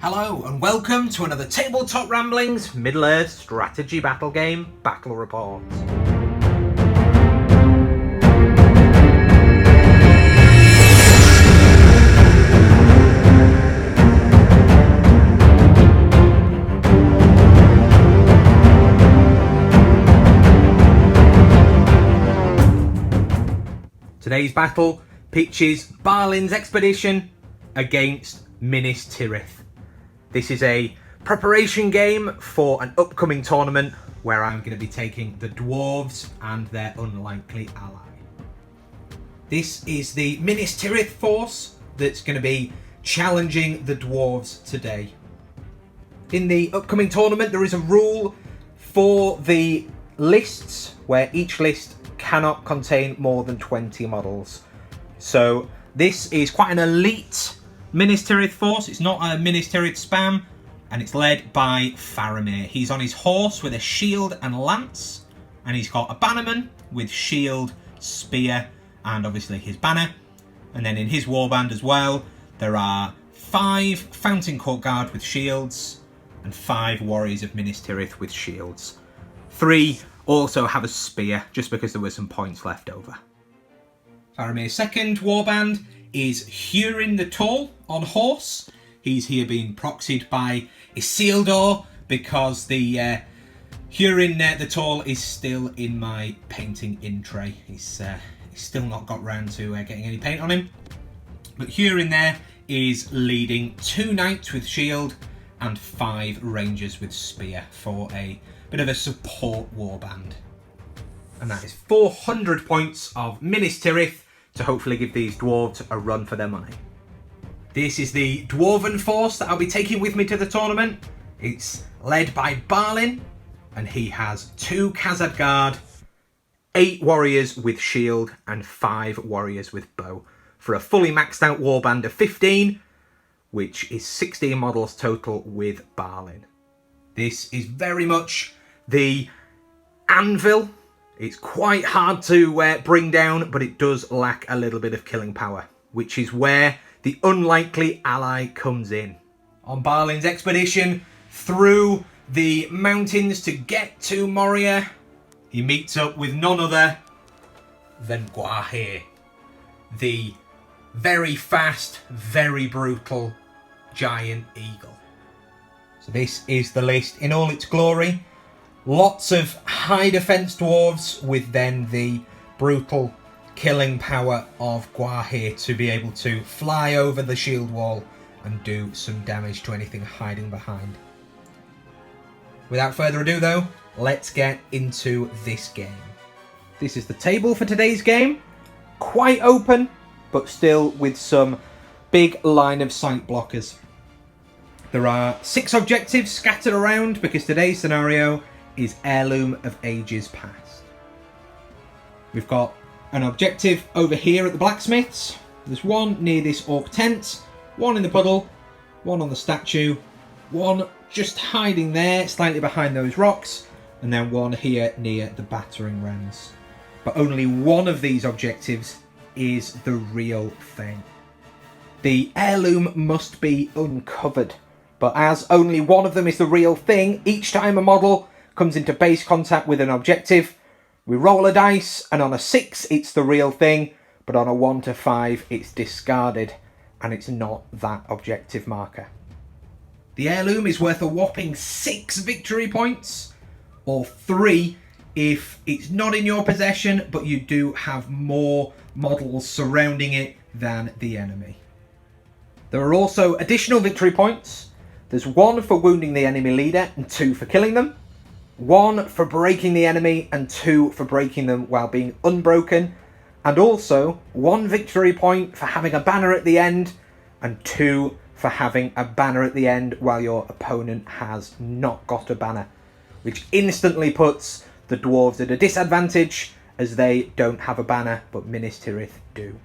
Hello and welcome to another Tabletop Ramblings Middle-earth strategy battle game battle report. Today's battle pitches Balin's expedition against Minas Tirith. This is a preparation game for an upcoming tournament where I'm going to be taking the Dwarves and their unlikely ally. This is the Minas Tirith force that's going to be challenging the Dwarves today. In the upcoming tournament, there is a rule for the lists where each list cannot contain more than 20 models. So this is quite an elite Minas Tirith force. It's not a Minas Tirith spam, and it's led by Faramir. He's on his horse with a shield and lance, and he's got a bannerman with shield, spear, and obviously his banner. And then in his warband as well, there are 5 Fountain Court Guard with shields, and 5 warriors of Minas Tirith with shields. 3 also have a spear, just because there were some points left over. Faramir's second warband is Hurin the Tall on horse. He's here being proxied by Isildur because the Hurin the Tall is still in my painting in tray. He's still not got round to getting any paint on him. But Hurin there is leading 2 knights with shield and 5 rangers with spear for a bit of a support warband. And that is 400 points of Minas Tirith to hopefully give these dwarves a run for their money. This is the dwarven force that I'll be taking with me to the tournament. It's led by Balin, and he has 2 Khazad Guard, 8 warriors with shield, and 5 warriors with bow, for a fully maxed out warband of 15, which is 16 models total with Balin. This is very much the anvil. It's quite hard to bring down, but it does lack a little bit of killing power, which is where the unlikely ally comes in. On Balin's expedition through the mountains to get to Moria, he meets up with none other than Gwaihir, the very fast, very brutal giant eagle. So this is the list in all its glory. Lots of high defense dwarves with then the brutal killing power of Gwaihir to be able to fly over the shield wall and do some damage to anything hiding behind. Without further ado though, let's get into this game. This is the table for today's game. Quite open, but still with some big line of sight blockers. There are 6 objectives scattered around because today's scenario is Heirloom of Ages Past. We've got an objective over here at the blacksmiths. There's 1 near this orc tent, 1 in the puddle, 1 on the statue, 1 just hiding there, slightly behind those rocks, and then 1 here near the battering rams. But only 1 of these objectives is the real thing. The heirloom must be uncovered, but as only 1 of them is the real thing, each time a model comes into base contact with an objective, we roll a dice, and on a 6 it's the real thing, but on a 1 to 5 it's discarded, and it's not that objective marker. The heirloom is worth a whopping 6 victory points, or 3 if it's not in your possession, but you do have more models surrounding it than the enemy. There are also additional victory points. There's 1 for wounding the enemy leader and 2 for killing them. 1 for breaking the enemy and 2 for breaking them while being unbroken, and also 1 victory point for having a banner at the end and 2 for having a banner at the end while your opponent has not got a banner, which instantly puts the dwarves at a disadvantage as they don't have a banner but Minas Tirith do.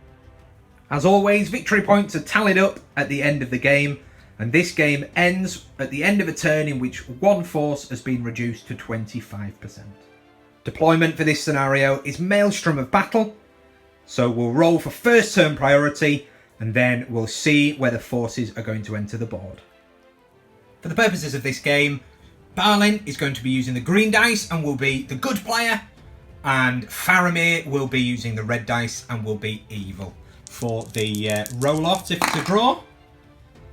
As always, victory points are tallied up at the end of the game, and this game ends at the end of a turn in which 1 force has been reduced to 25%. Deployment for this scenario is Maelstrom of Battle, so we'll roll for first turn priority, and then we'll see where the forces are going to enter the board. For the purposes of this game, Balin is going to be using the green dice and will be the good player, and Faramir will be using the red dice and will be evil. For the roll-off, if it's a draw,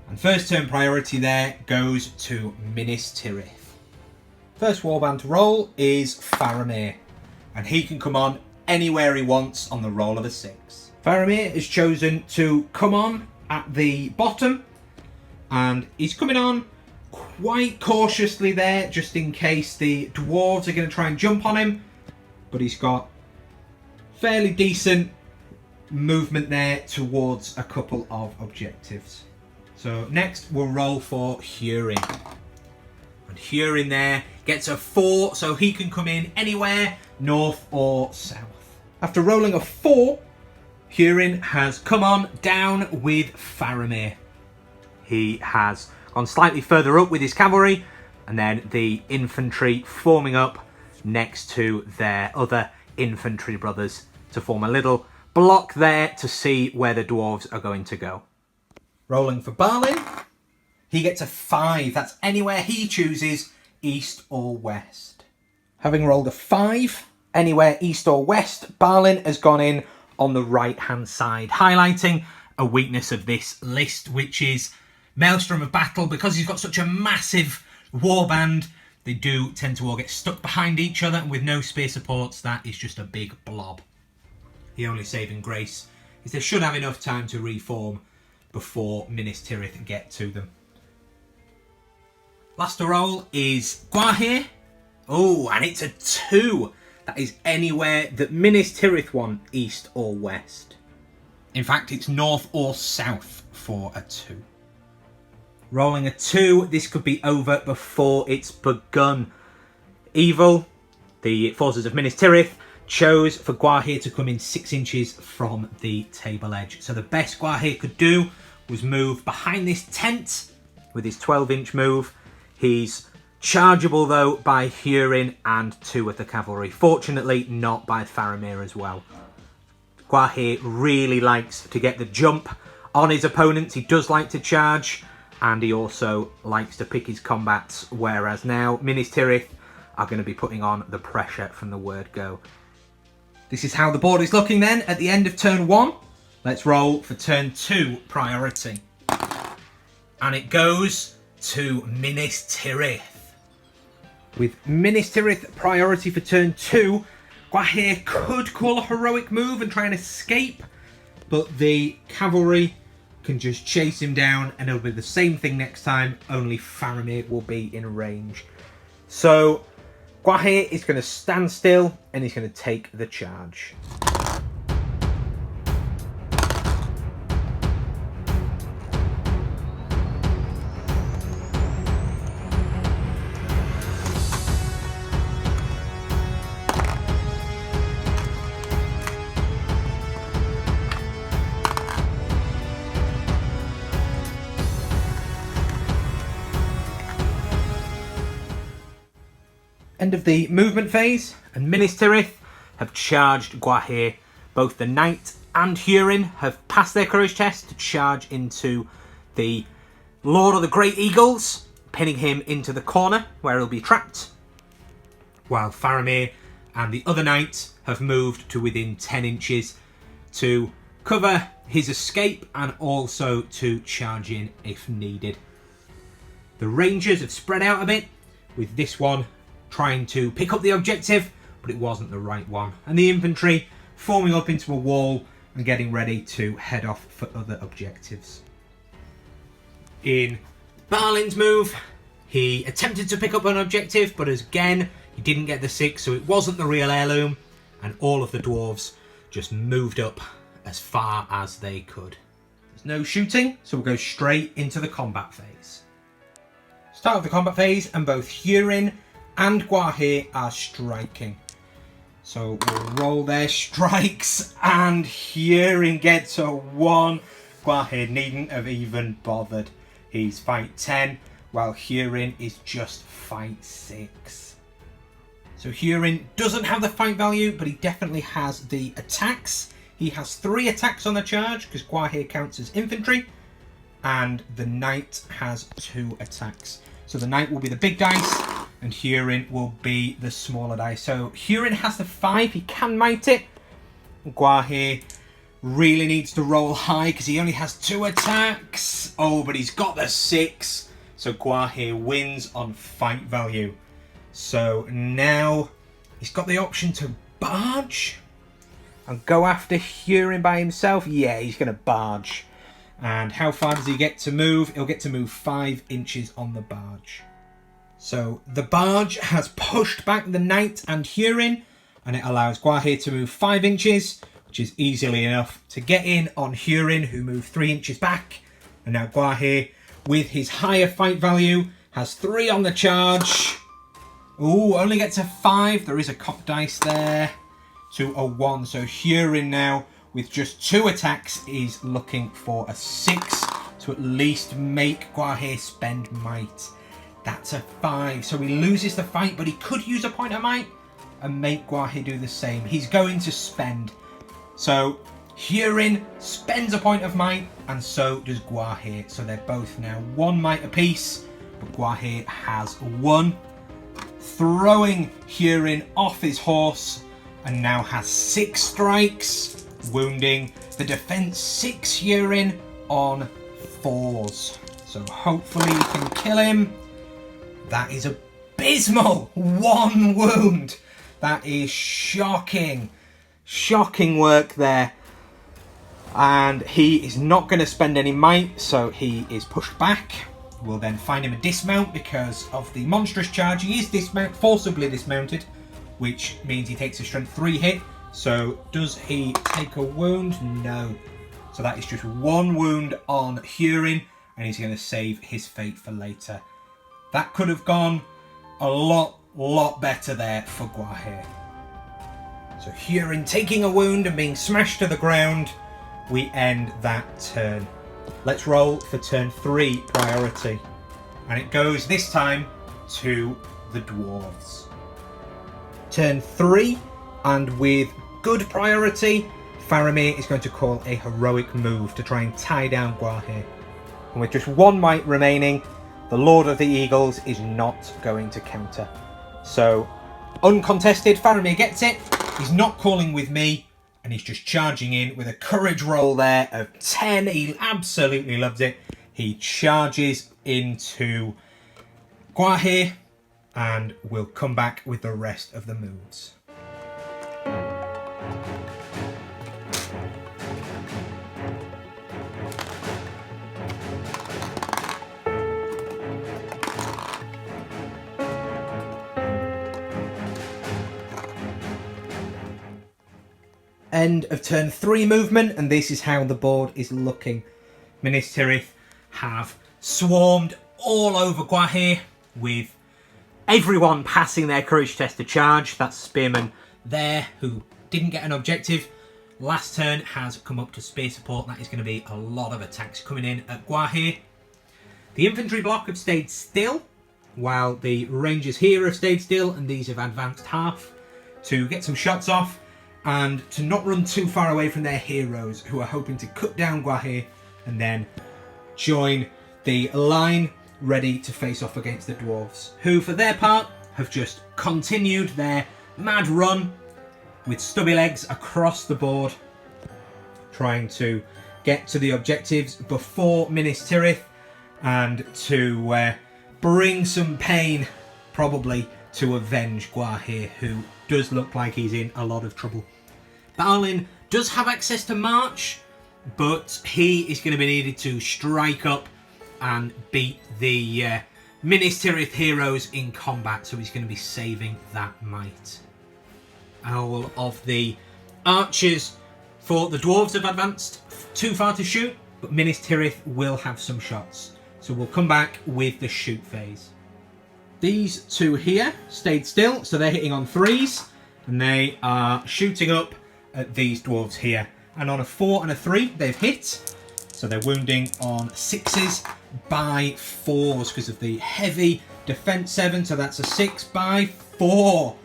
and first turn priority there goes to Minas Tirith. First warband to roll is Faramir, and he can come on anywhere he wants on the roll of a 6. Faramir has chosen to come on at the bottom, and he's coming on quite cautiously there, just in case the dwarves are going to try and jump on him, but he's got fairly decent movement there towards a couple of objectives. So next we'll roll for Hurin, and Hurin there gets a 4, so he can come in anywhere, north or south. After rolling a 4, Hurin has come on down with Faramir. He has gone slightly further up with his cavalry, and then the infantry forming up next to their other infantry brothers to form a little block there to see where the dwarves are going to go. Rolling for Balin, he gets a 5. That's anywhere he chooses, east or west. Having rolled a 5, anywhere east or west, Balin has gone in on the right-hand side, highlighting a weakness of this list, which is Maelstrom of Battle. Because he's got such a massive warband, they do tend to all get stuck behind each other, and with no spear supports, that is just a big blob. The only saving grace is they should have enough time to reform before Minas Tirith get to them. Last to roll is Gwaihir. Oh, and it's a 2. That is anywhere that Minas Tirith want, east or west. In fact, it's north or south for a 2. Rolling a 2, this could be over before it's begun. Evil, the forces of Minas Tirith, chose for Gwaihir to come in 6 inches from the table edge. So the best Gwaihir could do was move behind this tent with his 12-inch move. He's chargeable though by Hurin and 2 of the cavalry. Fortunately not by Faramir as well. Gwaihir really likes to get the jump on his opponents. He does like to charge, and he also likes to pick his combats, whereas now Minas Tirith are going to be putting on the pressure from the word go. This is how the board is looking then at the end of turn 1. Let's roll for turn 2 priority. And it goes to Minas Tirith. With Minas Tirith priority for turn 2, Gwaihir could call a heroic move and try and escape, but the cavalry can just chase him down, and it'll be the same thing next time, only Faramir will be in range. So Gwaihir is going to stand still and he's going to take the charge. End of the movement phase, and Minas Tirith have charged Gwaihir. Both the Knight and Hurin have passed their courage test to charge into the Lord of the Great Eagles, pinning him into the corner where he'll be trapped, while Faramir and the other Knight have moved to within 10 inches to cover his escape and also to charge in if needed. The Rangers have spread out a bit, with this one trying to pick up the objective, but it wasn't the right one. And the infantry forming up into a wall and getting ready to head off for other objectives. In Balin's move, he attempted to pick up an objective, but again, he didn't get the 6, so it wasn't the real heirloom, and all of the dwarves just moved up as far as they could. There's no shooting, so we'll go straight into the combat phase. Start of the combat phase, and both Hurin and Gwaihir are striking. So we'll roll their strikes, and Hurin gets a 1. Gwaihir needn't have even bothered. He's fight 10, while Hurin is just fight 6. So Hurin doesn't have the fight value, but he definitely has the attacks. He has 3 attacks on the charge, because Gwaihir counts as infantry, and the Knight has 2 attacks. So the knight will be the big dice, and Hurin will be the smaller dice. So Hurin has the 5, he can might it. Gwaihir really needs to roll high because he only has 2 attacks. Oh, but he's got the 6. So Gwaihir wins on fight value. So now he's got the option to barge and go after Hurin by himself. Yeah, he's going to barge. And how far does he get to move? He'll get to move 5 inches on the barge. So the barge has pushed back the knight and Hurin, and it allows Gwaihir to move 5 inches, which is easily enough to get in on Hurin, who moved 3 inches back. And now Gwaihir, with his higher fight value, has 3 on the charge. Ooh, only gets a 5. There is a cock dice there to a 1. So Hurin now, with just 2 attacks, is looking for a 6 to at least make Gwaihir spend might. That's a 5. So he loses the fight, but he could use a point of might and make Gwaihir do the same. He's going to spend. So Hurin spends a point of might, and so does Gwaihir. So they're both now 1 might apiece, but Gwaihir has 1. Throwing Hurin off his horse, and now has 6 strikes, wounding the defense 6 Hurin on 4s. So hopefully he can kill him. That is abysmal. 1 wound. That is shocking. Shocking work there. And he is not going to spend any might, so he is pushed back. We'll then find him a dismount because of the monstrous charge. He is forcibly dismounted, which means he takes a strength 3 hit. So does he take a wound? No. So that is just 1 wound on Hurin, and he's going to save his fate for later. That could have gone a lot better there for Gwaihir. So Hurin taking a wound and being smashed to the ground. We end that turn. Let's roll for turn 3 priority. And it goes this time to the dwarves. Turn 3, and with good priority, Faramir is going to call a heroic move to try and tie down Gwaihir. And with just 1 might remaining, the Lord of the Eagles is not going to counter. So, uncontested, Faramir gets it. He's not calling with me, and he's just charging in with a courage roll there of 10. He absolutely loves it. He charges into Gwaihir, and we'll come back with the rest of the moves. End of turn 3 movement, and this is how the board is looking. Minas Tirith have swarmed all over Gwaihir, with everyone passing their courage test to charge. That's Spearman there, who didn't get an objective. Last turn has come up to spear support. That is going to be a lot of attacks coming in at Gwaihir. The infantry block have stayed still, while the rangers here have stayed still, and these have advanced half to get some shots off, and to not run too far away from their heroes, who are hoping to cut down Gwaihir and then join the line ready to face off against the dwarves, who for their part have just continued their mad run with stubby legs across the board, trying to get to the objectives before Minas Tirith and to bring some pain, probably, to avenge Gwaihir, who does look like he's in a lot of trouble. Balin does have access to march, but he is going to be needed to strike up and beat the Minas Tirith heroes in combat, so he's going to be saving that might. All of the archers for the dwarves have advanced too far to shoot, but Minas Tirith will have some shots. So we'll come back with the shoot phase. These two here stayed still, so they're hitting on 3s, and they are shooting up at these dwarves here. And on a 4 and a 3, they've hit. So they're wounding on 6s by 4s because of the heavy defense 7. So that's a 6 by 4.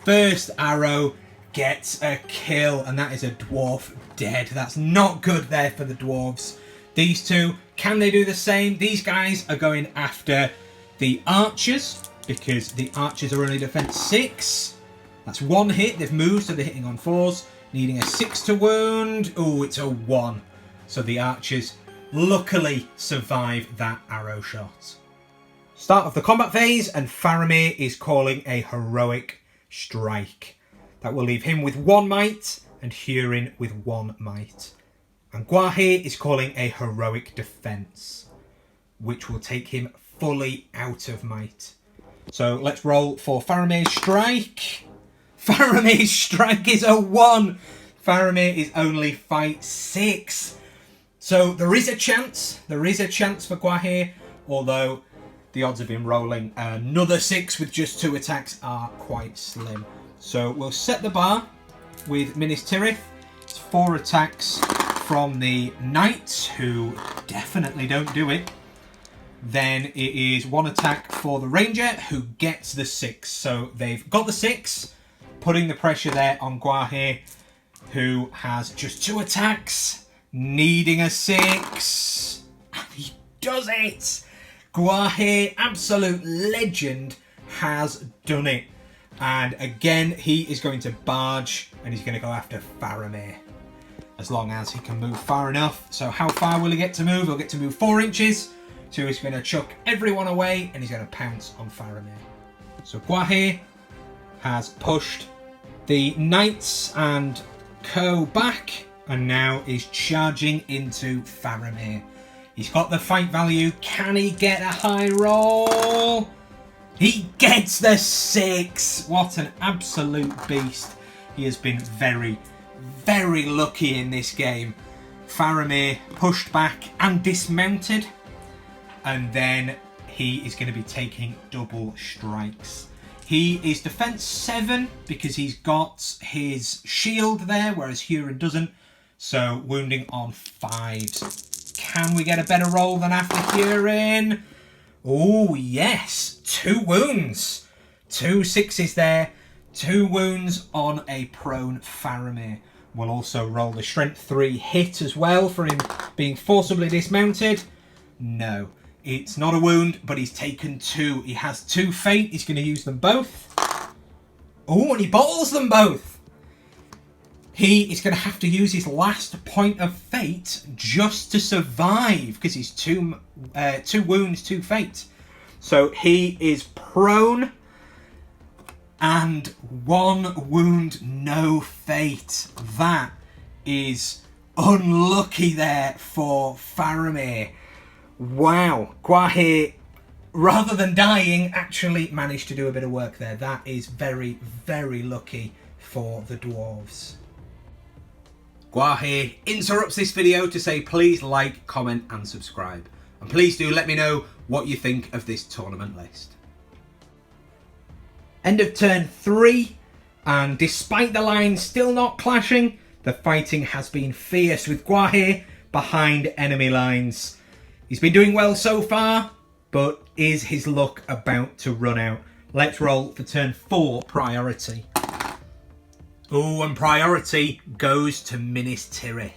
First arrow gets a kill, and that is a dwarf dead. That's not good there for the dwarves. These two, can they do the same? These guys are going after the archers, because the archers are only defense 6. That's 1 hit. They've moved, so they're hitting on 4s. Needing a 6 to wound. Oh, it's a 1. So the archers luckily survive that arrow shot. Start of the combat phase, and Faramir is calling a heroic strike. That will leave him with 1 might, and Hurin with 1 might. And Gwaihir is calling a heroic defense, which will take him fully out of might. So let's roll for Faramir's strike. Faramir's strike is a 1. Faramir is only fight 6. So there is a chance for Gwaihir, although the odds of him rolling another 6 with just 2 attacks are quite slim. So we'll set the bar with Minas Tirith. It's 4 attacks from the knights, who definitely don't do it. Then it is 1 attack for the ranger, who gets the 6. So they've got the 6, putting the pressure there on Gwaihir, who has just 2 attacks, needing a 6. And he does it! Gwaihir, absolute legend, has done it. And again, he is going to barge, and he's going to go after Faramir, as long as he can move far enough. So how far will he get to move? He'll get to move 4 inches. So he's going to chuck everyone away, and he's going to pounce on Faramir. So Gwaihir has pushed the knights and co back, and now is charging into Faramir. He's got the fight value. Can he get a high roll? He gets the 6. What an absolute beast. He has been very, very lucky in this game. Faramir pushed back and dismounted. And then he is going to be taking double strikes. He is defense 7 because he's got his shield there, whereas Hurin doesn't. So wounding on 5s. Can we get a better roll than after Hurin? Oh, yes. 2 wounds. 2 6s there. 2 wounds on a prone Faramir. We'll also roll the strength 3 hit as well for him being forcibly dismounted. No, it's not a wound, but he's taken 2. He has 2 fate. He's going to use them both. Oh, and he bottles them both. He is going to have to use his last point of fate just to survive, because he's 2 wounds, 2 fate. So he is prone and 1 wound, no fate. That is unlucky there for Faramir. Wow, Gwaihir, rather than dying, actually managed to do a bit of work there. That is very, very lucky for the dwarves. Gwaihir interrupts this video to say please like, comment and subscribe. And please do let me know what you think of this tournament list. End of turn 3, and despite the lines still not clashing, the fighting has been fierce with Gwaihir behind enemy lines. He's been doing well so far, but is his luck about to run out? Let's roll for turn 4 priority. Oh, and priority goes to Minas Tirith.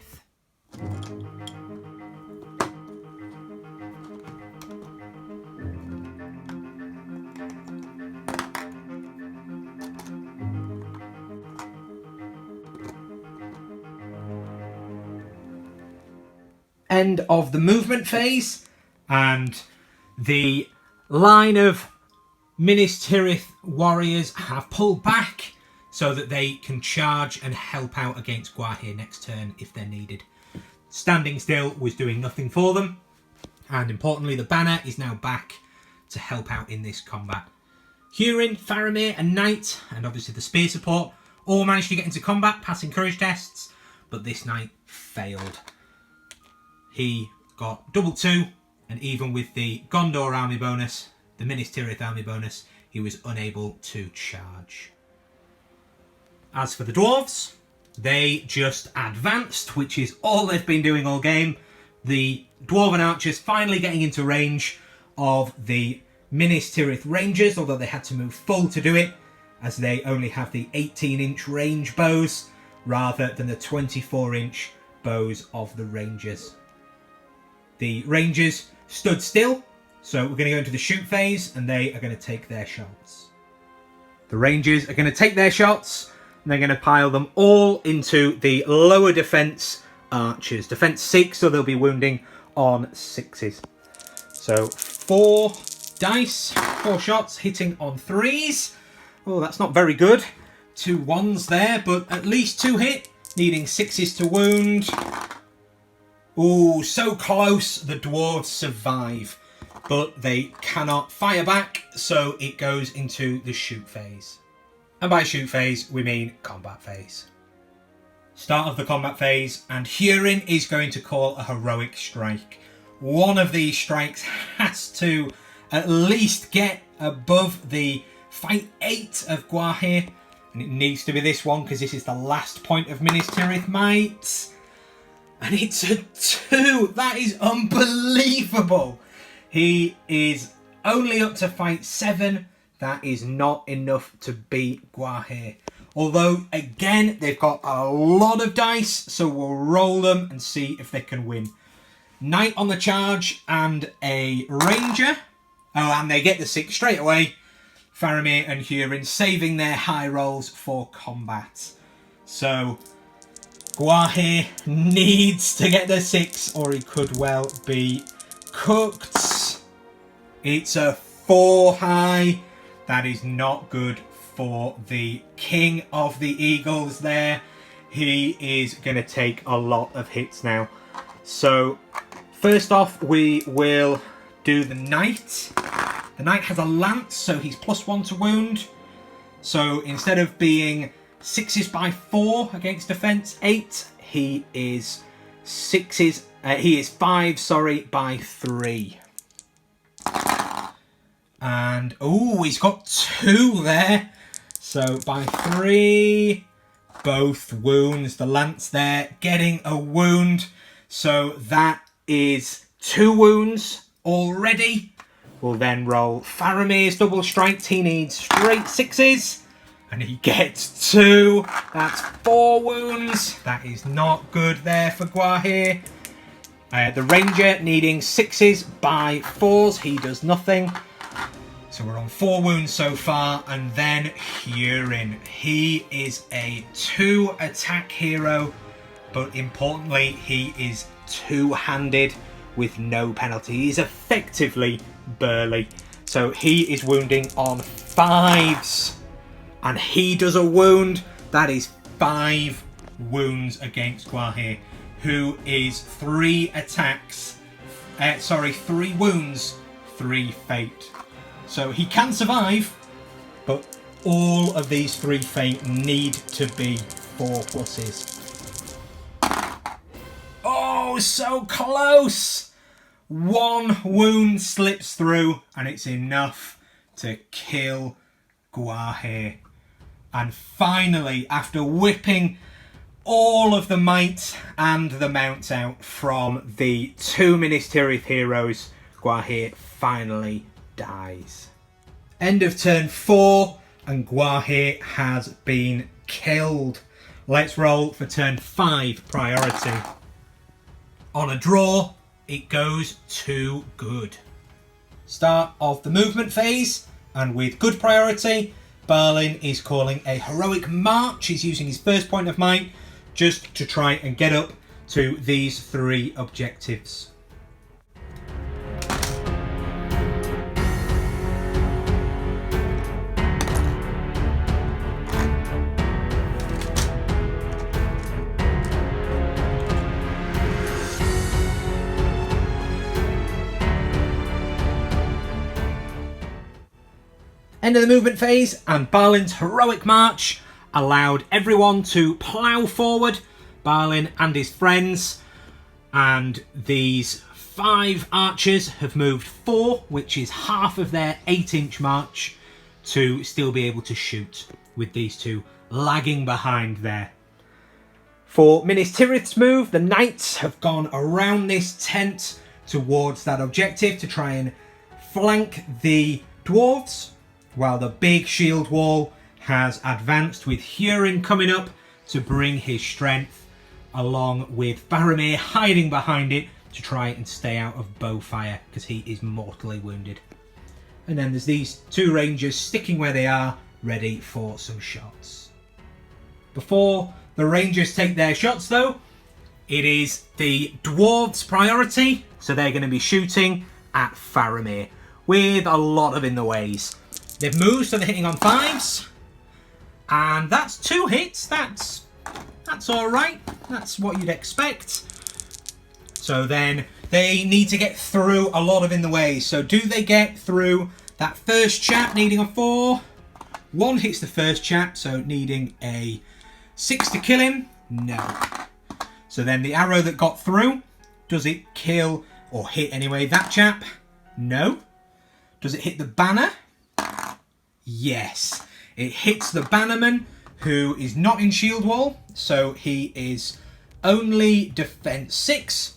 End of the movement phase, and the line of Minas Tirith warriors have pulled back so that they can charge and help out against Gwaihir next turn if they're needed. Standing still was doing nothing for them, and importantly the banner is now back to help out in this combat. Hurin, Faramir and Knight, and obviously the spear support, all managed to get into combat, passing courage tests, but this knight failed. He got double 2, and even with the Gondor army bonus, the Minas Tirith army bonus, he was unable to charge. As for the dwarves, they just advanced, which is all they've been doing all game. The dwarven archers finally getting into range of the Minas Tirith rangers, although they had to move full to do it, as they only have the 18-inch range bows rather than the 24-inch bows of the rangers. The rangers stood still So we're going to go into the shoot phase, and they are going to take their shots. The Rangers are going to take their shots, and they're going to pile them all into the lower defence archers. Defence 6, so they'll be wounding on 6s. So 4 dice, 4 shots, hitting on 3s. Oh, that's not very good. 2 1s there, but at least 2 hit, needing 6s to wound. Oh, so close. The dwarves survive, but they cannot fire back, so it goes into the shoot phase. And by shoot phase, we mean combat phase. Start of the combat phase, and Hurin is going to call a heroic strike. One of these strikes has to at least get above the fight 8 of Gwaihir, and it needs to be this one because this is the last point of Minas Tirith might. And it's a 2. That is unbelievable. He is only up to fight 7. That is not enough to beat Gwaihir. Although, again, they've got a lot of dice, so we'll roll them and see if they can win. Knight on the charge and a ranger. Oh, and they get the 6 straight away. Faramir and Hurin saving their high rolls for combat. So Gwaihir needs to get the 6 or he could well be cooked. It's a 4 high. That is not good for the King of the Eagles there. He is going to take a lot of hits now. So first off, we will do the Knight. The Knight has a lance, so he's +1 to wound. So instead of being 6s by 4 against defense 8, he is 5, by 3. And oh, he's got 2 there. So by 3, both wounds. The lance there getting a wound. So that is 2 wounds already. We'll then roll Faramir's double strike. He needs straight 6s. And he gets 2. That's 4 wounds. That is not good there for Gwaihir. The Ranger needing 6s by 4s. He does nothing. So we're on 4 wounds so far. And then Hurin. He is a 2 attack hero. But importantly, he is 2-handed with no penalty. He's effectively Burly. So he is wounding on 5s. And he does a wound. That is 5 wounds against Gwaihir, who is 3 wounds, 3 fate. So he can survive, but all of these 3 fate need to be 4 pluses. Oh, so close! 1 wound slips through, and it's enough to kill Gwaihir. And finally, after whipping all of the might and the mounts out from the 2 Minas Tirith heroes, Gwaihir finally dies. End of turn 4, and Gwaihir has been killed. Let's roll for turn 5 priority. On a draw, it goes to good. Start of the movement phase, and with good priority, Balin is calling a heroic march. He's using his first point of might just to try and get up to these 3 objectives. End of the movement phase, and Balin's heroic march allowed everyone to plough forward, Balin and his friends, and these 5 archers have moved 4, which is half of their 8-inch march, to still be able to shoot, with these 2 lagging behind there. For Minas Tirith's move, the knights have gone around this tent towards that objective to try and flank the dwarves, while the big shield wall has advanced, with Hurin coming up to bring his strength, along with Faramir hiding behind it to try and stay out of bow fire because he is mortally wounded. And then there's these two rangers sticking where they are, ready for some shots. Before the rangers take their shots though, it is the dwarves' priority, so they're going to be shooting at Faramir with a lot of in the ways. They've moved, so they're hitting on 5s, and that's 2 hits. That's all right. That's what you'd expect. So then they need to get through a lot of in the ways. So do they get through that first chap needing a 4? 1 hits the first chap, so needing a 6 to kill him. No. So then the arrow that got through, does it kill or hit anyway that chap? No. Does it hit the banner? Yes. It hits the bannerman, who is not in shield wall, so he is only defense 6.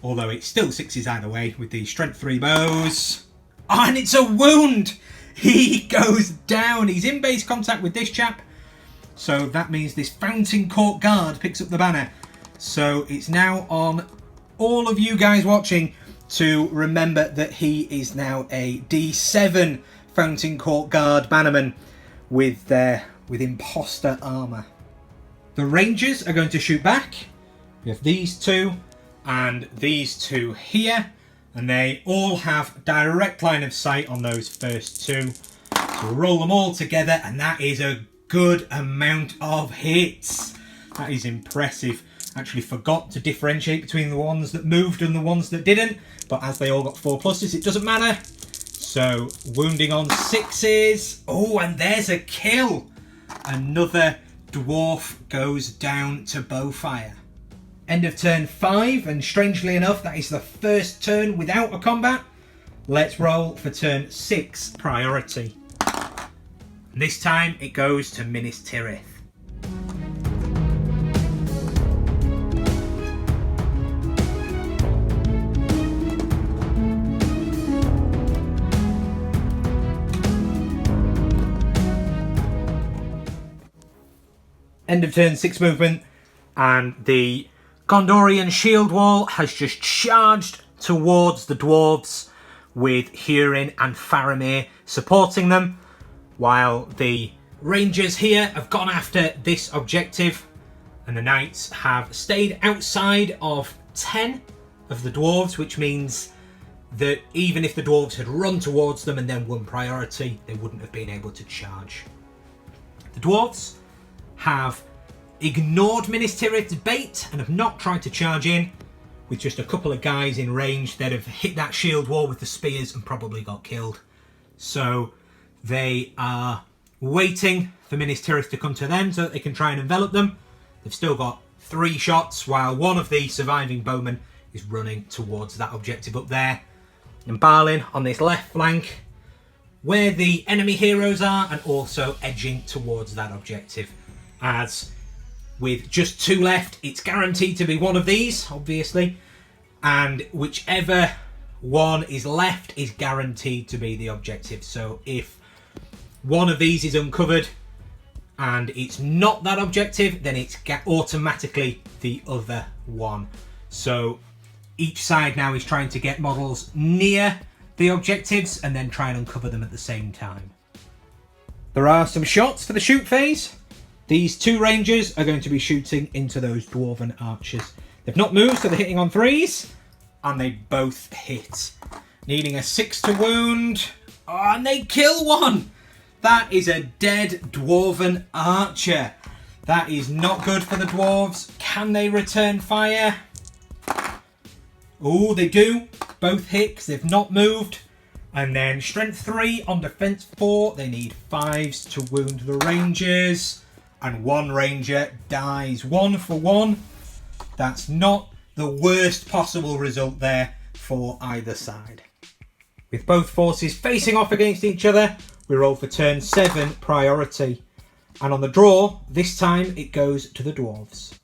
Although it's still 6s either way with the strength 3 bows. Oh, and it's a wound! He goes down. He's in base contact with this chap. So that means this Fountain Court guard picks up the banner. So it's now on all of you guys watching to remember that he is now a D7 Fountain Court guard bannerman with imposter armour. The rangers are going to shoot back. We have these two and these two here, and they all have direct line of sight on those first two. So we'll roll them all together, and that is a good amount of hits. That is impressive. Actually forgot to differentiate between the ones that moved and the ones that didn't, but as they all got 4+, it doesn't matter. So wounding on 6s. Oh, and there's a kill. Another dwarf goes down to bowfire. End of turn 5, and strangely enough, that is the first turn without a combat. Let's roll for turn 6 priority. And this time it goes to Minas Tirith. End of turn 6 movement, and the Gondorian shield wall has just charged towards the dwarves with Hurin and Faramir supporting them, while the rangers here have gone after this objective, and the knights have stayed outside of 10 of the dwarves, which means that even if the dwarves had run towards them and then won priority, they wouldn't have been able to charge. The dwarves have ignored Minas Tirith's bait and have not tried to charge in, with just a couple of guys in range that have hit that shield wall with the spears and probably got killed. So they are waiting for Minas Tirith to come to them so that they can try and envelop them. They've still got 3 shots, while one of the surviving bowmen is running towards that objective up there. And Balin on this left flank, where the enemy heroes are, and also edging towards that objective. As with just 2 left, it's guaranteed to be one of these, obviously, and whichever one is left is guaranteed to be the objective. So if one of these is uncovered and it's not that objective, then it's automatically the other one. So each side now is trying to get models near the objectives and then try and uncover them at the same time. There are some shots for the shoot phase. These 2 rangers are going to be shooting into those dwarven archers. They've not moved, so they're hitting on 3s, and they both hit. Needing a 6 to wound. Oh, and they kill one! That is a dead dwarven archer. That is not good for the dwarves. Can they return fire? Oh, they do. Both hit because they've not moved. And then strength 3 on defense 4. They need 5s to wound the rangers. And 1 ranger dies. 1 for 1. That's not the worst possible result there for either side. With both forces facing off against each other, we roll for turn 7 priority. And on the draw, this time it goes to the dwarves.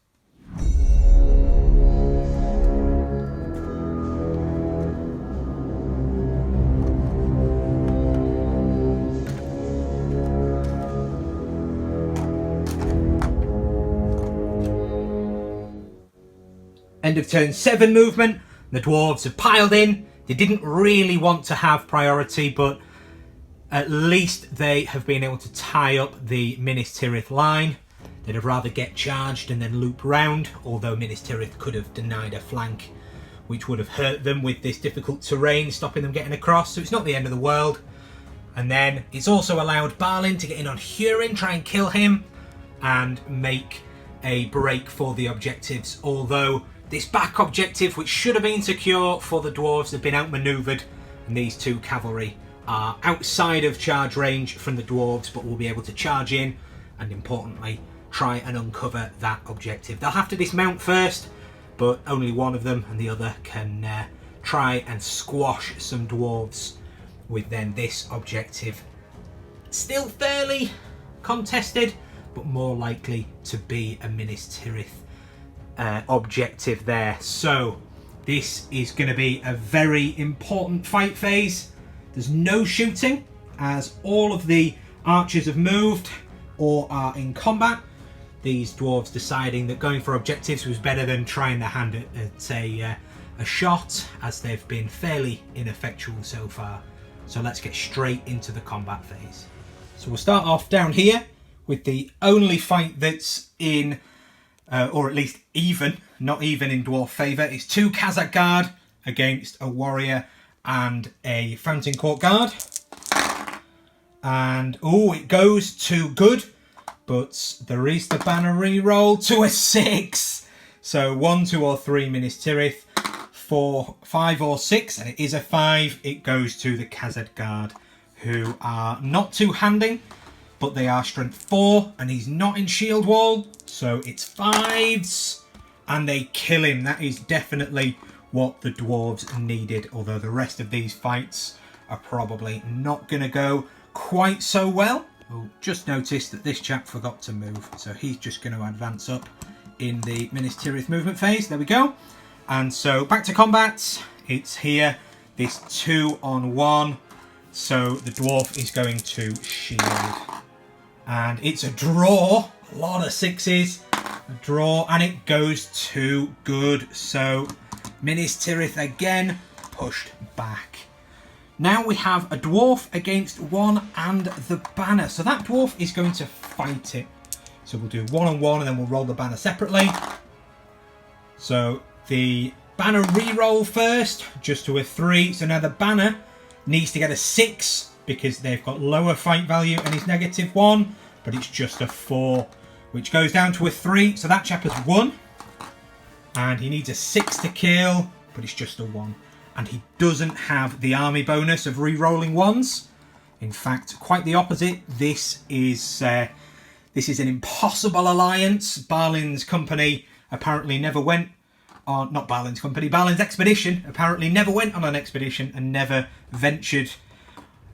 End of turn 7 movement. The dwarves have piled in. They didn't really want to have priority, but at least they have been able to tie up the Minas Tirith line. They'd have rather get charged and then loop round, although Minas Tirith could have denied a flank, which would have hurt them with this difficult terrain, stopping them getting across. So it's not the end of the world. And then it's also allowed Balin to get in on Hurin, try and kill him, and make a break for the objectives. Although this back objective, which should have been secure for the dwarves, have been outmanoeuvred, and these 2 cavalry are outside of charge range from the dwarves, but will be able to charge in and, importantly, try and uncover that objective. They'll have to dismount first, but only one of them, and the other can try and squash some dwarves with then this objective. Still fairly contested, but more likely to be a Minas Tirith objective there. So this is going to be a very important fight phase. There's no shooting, as all of the archers have moved or are in combat. These dwarves deciding that going for objectives was better than trying their hand at a shot, as they've been fairly ineffectual so far. So let's get straight into the combat phase. So we'll start off down here with the only fight that's in, or at least even, not even in dwarf favour. It's 2 Khazad Guard against a warrior and a Fountain Court Guard. And, oh, it goes to good. But there is the banner re-roll to a 6. So 1, 2 or 3 Minas Tirith, 4, 5 or 6, and it is a 5. It goes to the Khazad Guard, who are not two-handing, but they are strength 4, and he's not in shield wall, so it's 5s, and they kill him. That is definitely what the dwarves needed, although the rest of these fights are probably not going to go quite so well. We'll just notice that this chap forgot to move, so he's just going to advance up in the Minas Tirith movement phase. There we go. And so back to combat. It's here, this 2-on-1. So the dwarf is going to shield. And it's a draw. A lot of 6s. A draw, and it goes to good. So Minas Tirith again pushed back. Now we have a dwarf against 1 and the banner. So that dwarf is going to fight it. So we'll do 1-on-1 and then we'll roll the banner separately. So the banner re-roll first, just to a 3. So now the banner needs to get a 6 because they've got lower fight value and it's -1, but it's just a 4, which goes down to a 3. So that chap has won. And he needs a 6 to kill, but it's just a 1. And he doesn't have the army bonus of re-rolling 1s. In fact, quite the opposite. This is an impossible alliance. Balin's company apparently never went on, not Balin's company, Balin's expedition apparently never went on an expedition and never ventured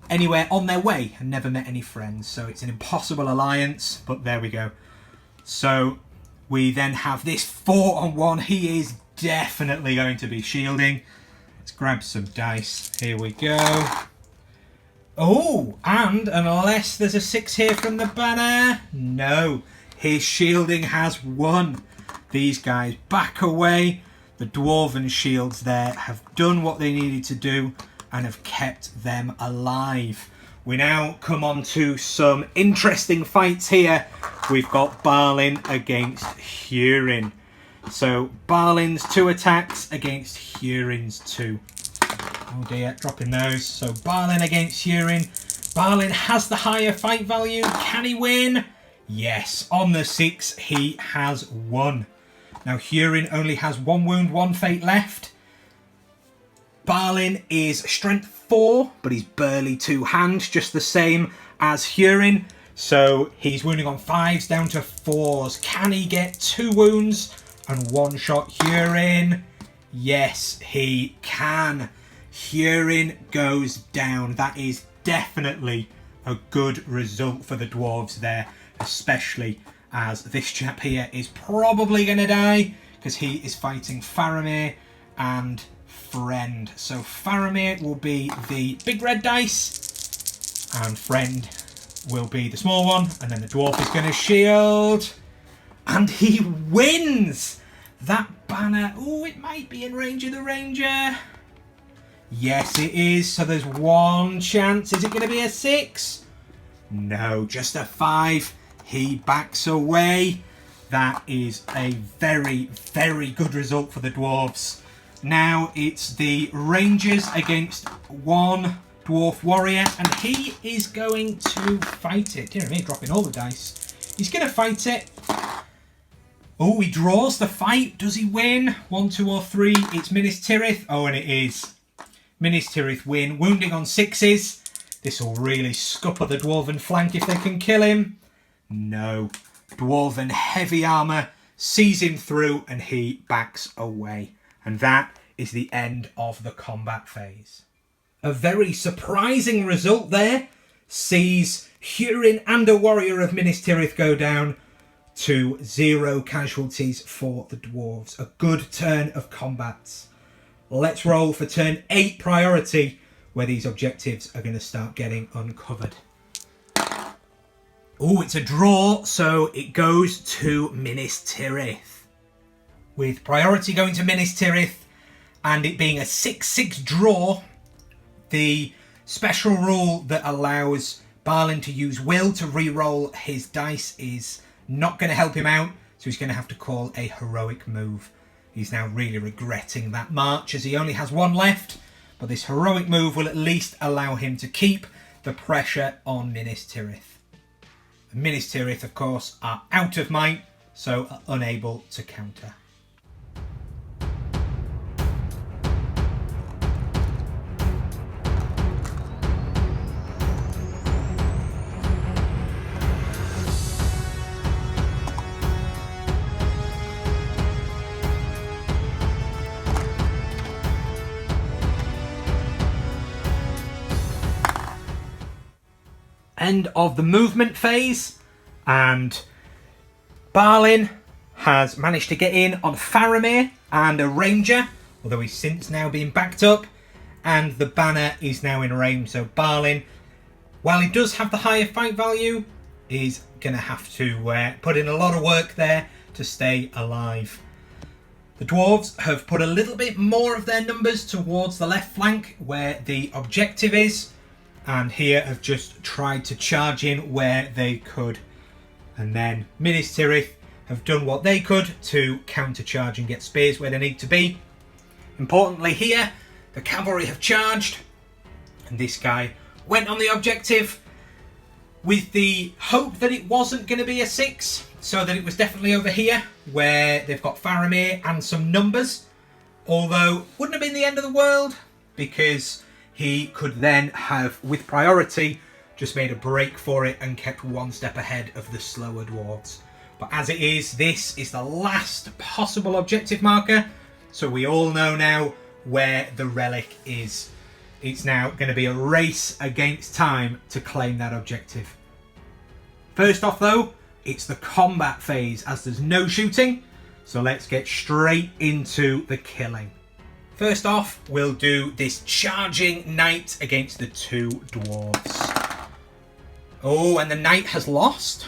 anywhere on their way and never met any friends. So it's an impossible alliance, but there we go. So we then have this 4-on-1. He is definitely going to be shielding. Let's grab some dice. Here we go. Oh, and unless there's a 6 here from the banner, no, his shielding has won. These guys back away. The dwarven shields there have done what they needed to do and have kept them alive. We now come on to some interesting fights here. We've got Balin against Hurin. So Balin's 2 attacks against Hurin's 2. Oh dear, dropping those. So Balin against Hurin. Balin has the higher fight value. Can he win? Yes, on the 6 he has won. Now Hurin only has 1 wound, 1 fate left. Balin is strength 4, but he's barely 2-hand, just the same as Hurin. So he's wounding on 5s down to 4s. Can he get 2 wounds and 1-shot Hurin? Yes, he can. Hurin goes down. That is definitely a good result for the dwarves there, especially as this chap here is probably going to die because he is fighting Faramir and Friend. So Faramir will be the big red dice and Friend will be the small one, and then the dwarf is going to shield and he wins. That banner. Oh, it might be in range of the ranger. Yes, it is. So there's one chance. Is it going to be a 6? No, just a 5. He backs away. That is a very, very good result for the dwarves. Now it's the rangers against one dwarf warrior, and he is going to fight it. Dear me, dropping all the dice. He's going to fight it. Oh, he draws the fight. Does he win? 1, 2 or 3. It's Minas Tirith. Oh, and it is. Minas Tirith win. Wounding on 6s. This will really scupper the dwarven flank if they can kill him. No. Dwarven heavy armour sees him through and he backs away. And that is the end of the combat phase. A very surprising result there sees Hurin and a warrior of Minas Tirith go down to 0 casualties for the dwarves. A good turn of combats. Let's roll for turn 8 priority, where these objectives are going to start getting uncovered. Oh, it's a draw, so it goes to Minas Tirith. With priority going to Minas Tirith and it being a 6-6 draw, the special rule that allows Balin to use will to re-roll his dice is not going to help him out, so he's going to have to call a heroic move. He's now really regretting that march as he only has 1 left, but this heroic move will at least allow him to keep the pressure on Minas Tirith. Minas Tirith, of course, are out of might, so are unable to counter. End of the movement phase, and Balin has managed to get in on Faramir and a ranger, although he's since now been backed up, and the banner is now in range. So Balin, while he does have the higher fight value, is going to have to put in a lot of work there to stay alive. The dwarves have put a little bit more of their numbers towards the left flank where the objective is, and here have just tried to charge in where they could. And then Minas Tirith have done what they could to counter-charge and get spears where they need to be. Importantly here, the cavalry have charged, and this guy went on the objective with the hope that it wasn't going to be a 6, so that it was definitely over here where they've got Faramir and some numbers. Although, wouldn't have been the end of the world, because he could then have, with priority, just made a break for it and kept 1 step ahead of the slower dwarves. But as it is, this is the last possible objective marker, so we all know now where the relic is. It's now going to be a race against time to claim that objective. First off though, it's the combat phase, as there's no shooting, so let's get straight into the killing. First off, we'll do this charging knight against the 2 dwarves. Oh, and the knight has lost.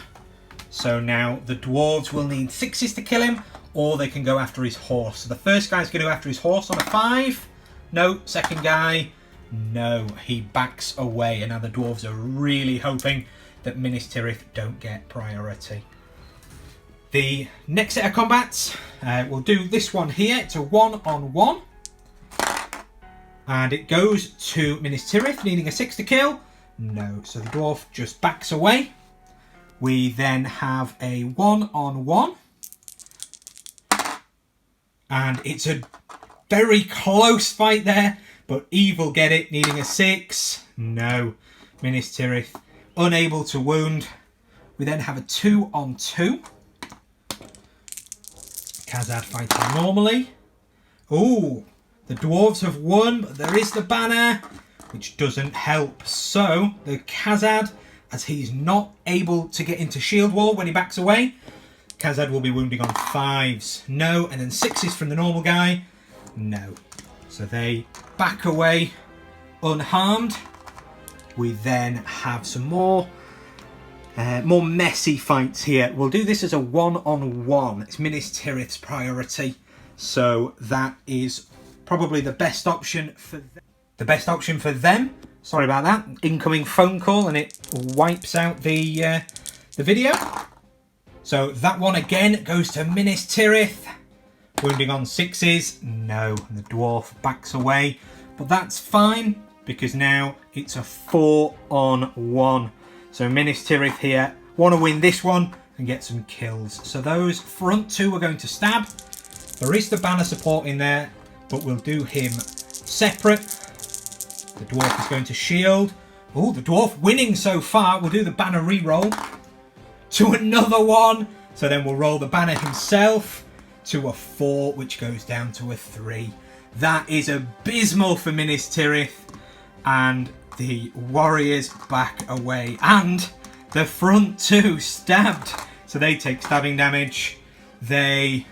So now the dwarves will need 6s to kill him, or they can go after his horse. So the first guy's going to go after his horse on a 5. No. Second guy, no. He backs away, and now the dwarves are really hoping that Minas Tirith don't get priority. The next set of combats, we'll do this one here. It's a 1-on-1. And it goes to Minas Tirith, needing a 6 to kill. No, so the dwarf just backs away. We then have a 1-on-1. And it's a very close fight there, but Eve will get it, needing a 6. No, Minas Tirith unable to wound. We then have a 2-on-2. Khazad fighting normally. Ooh. The dwarves have won, but there is the banner, which doesn't help. So, the Khazad, as he's not able to get into shield wall when he backs away, Khazad will be wounding on 5s. No, and then 6s from the normal guy. No. So they back away unharmed. We then have some more messy fights here. We'll do this as a 1-on-1. It's Minas Tirith's priority. So that is probably the best option for them. Sorry about that. Incoming phone call, and it wipes out the video. So that one again goes to Minas Tirith. Wounding on 6s. No, the dwarf backs away. But that's fine, because now it's a 4-on-1. So Minas Tirith here want to win this one and get some kills. So those front two are going to stab. There is the banner support in there, but we'll do him separate. The dwarf is going to shield. Oh, the dwarf winning so far. We'll do the banner re-roll to another one. So then we'll roll the banner himself to a 4, which goes down to a 3. That is abysmal for Minas Tirith. And the warriors back away. And the front two stabbed. So they take stabbing damage. The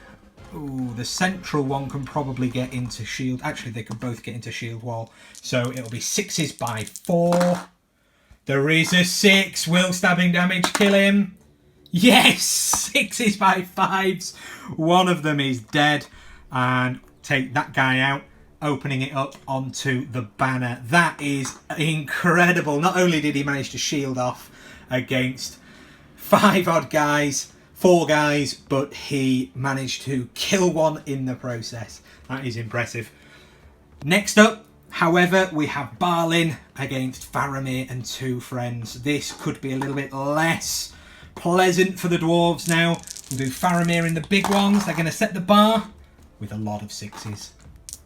central one can probably get into shield. Actually, they could both get into shield wall. So it'll be 6s by 4. There is a 6. Will stabbing damage kill him? Yes! 6s by 5s. One of them is dead. And take that guy out, opening it up onto the banner. That is incredible. Not only did he manage to shield off against 5 odd guys, 4 guys, but he managed to kill one in the process. That is impressive. Next up, however, we have Balin against Faramir and 2 friends. This could be a little bit less pleasant for the dwarves now. We'll do Faramir in the big ones. They're going to set the bar with a lot of 6s.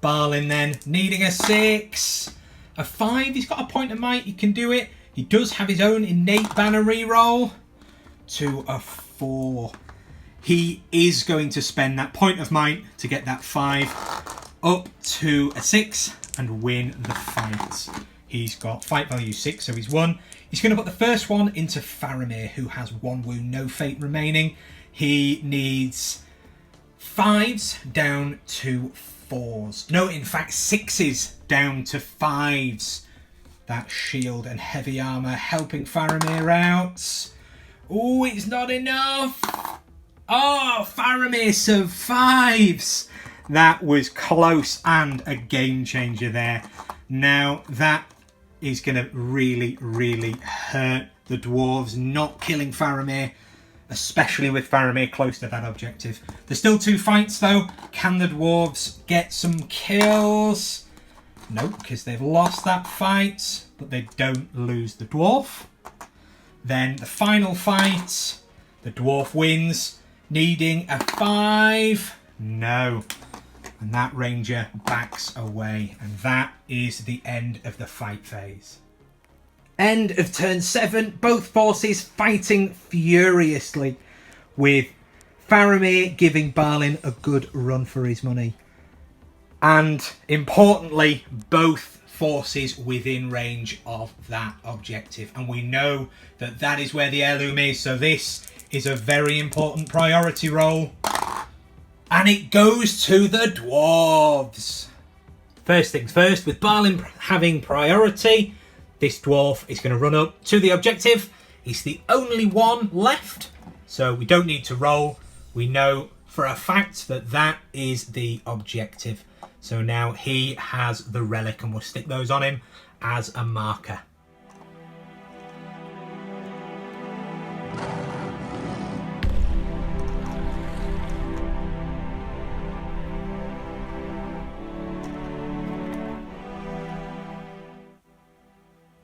Balin then needing a 6. A 5, he's got a point of might, he can do it. He does have his own innate banner reroll to a 4. He is going to spend that point of might to get that 5 up to a 6 and win the fight. He's got fight value 6, so he's won. He's going to put the first one into Faramir, who has 1 wound, no fate remaining. He needs 5s down to 4s. No, in fact, 6s down to 5s. That shield and heavy armour helping Faramir out. Oh, it's not enough. Oh, Faramir survives. That was close and a game changer there. Now, that is going to really, really hurt the dwarves, not killing Faramir, especially with Faramir close to that objective. There's still 2 fights, though. Can the dwarves get some kills? No, because they've lost that fight, but they don't lose the dwarf. Then the final fight, the dwarf wins, needing a 5. No. And that ranger backs away. And that is the end of the fight phase. End of turn 7. Both forces fighting furiously, with Faramir giving Balin a good run for his money. And importantly, both forces within range of that objective. And we know that that is where the heirloom is. So this is a very important priority roll. And it goes to the dwarves. First things first, with Balin having priority, this dwarf is going to run up to the objective. He's the only one left, so we don't need to roll. We know for a fact that that is the objective. So now he has the relic, and we'll stick those on him as a marker.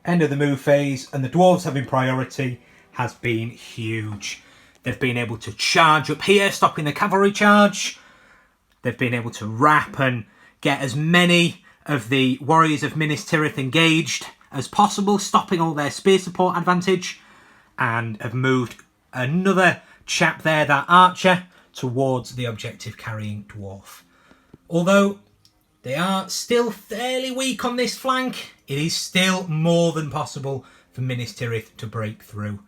End of the move phase, and the dwarves having priority has been huge. They've been able to charge up here, stopping the cavalry charge. They've been able to wrap and get as many of the warriors of Minas Tirith engaged as possible, stopping all their spear support advantage, and have moved another chap there, that archer, towards the objective carrying dwarf. Although they are still fairly weak on this flank, it is still more than possible for Minas Tirith to break through.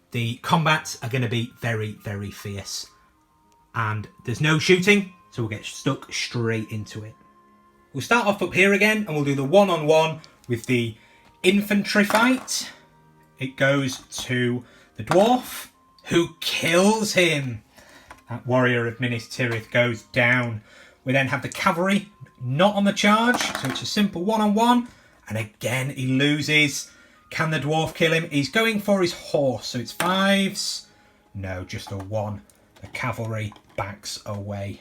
The combats are going to be very, very fierce. And there's no shooting, so we'll get stuck straight into it. We'll start off up here again, and we'll do the one-on-one with the infantry fight. It goes to the dwarf, who kills him. That warrior of Minas Tirith goes down. We then have the cavalry, not on the charge, so it's a simple one-on-one. And again, he loses. Can the dwarf kill him? He's going for his horse, so it's 5s. No, just a 1. The cavalry backs away.